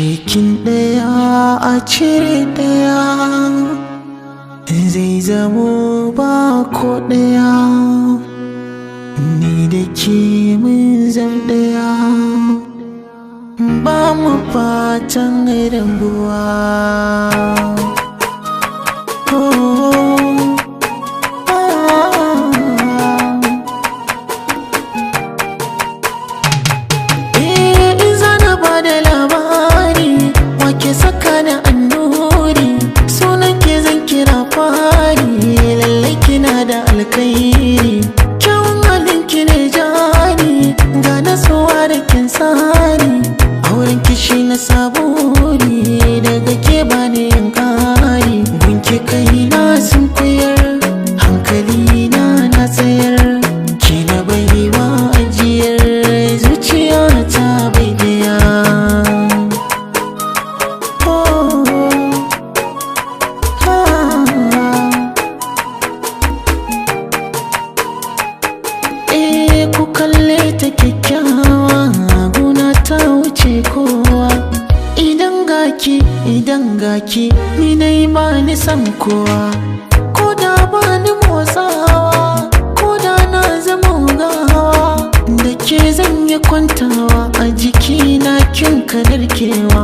cikin ɗaya a cire ɗaya zai zamo ba ko ɗaya. Ni da ke mun zam ɗaya, ba mu fatan rabuwa. Saka da annuri sunan ke zan kira fari, lallai kina da alkairi, kyawun halin ki ne jari, ga nasuwa da kin sani, auren kishi na saburi, daga ke bani yin kari, gunki kai na sun kuyar, hankali na tsayar, ki na baiwa ajiyar zuciya ta bai daya. Ku kalle ta kyakkyawa, guna ta wuce kowa. Idan gaki ni nai ba ni san kowa, ko da ba ni motsawa, ko da na zama gawa, da ke zan yi kwantawa a jikina kin ka narkewa.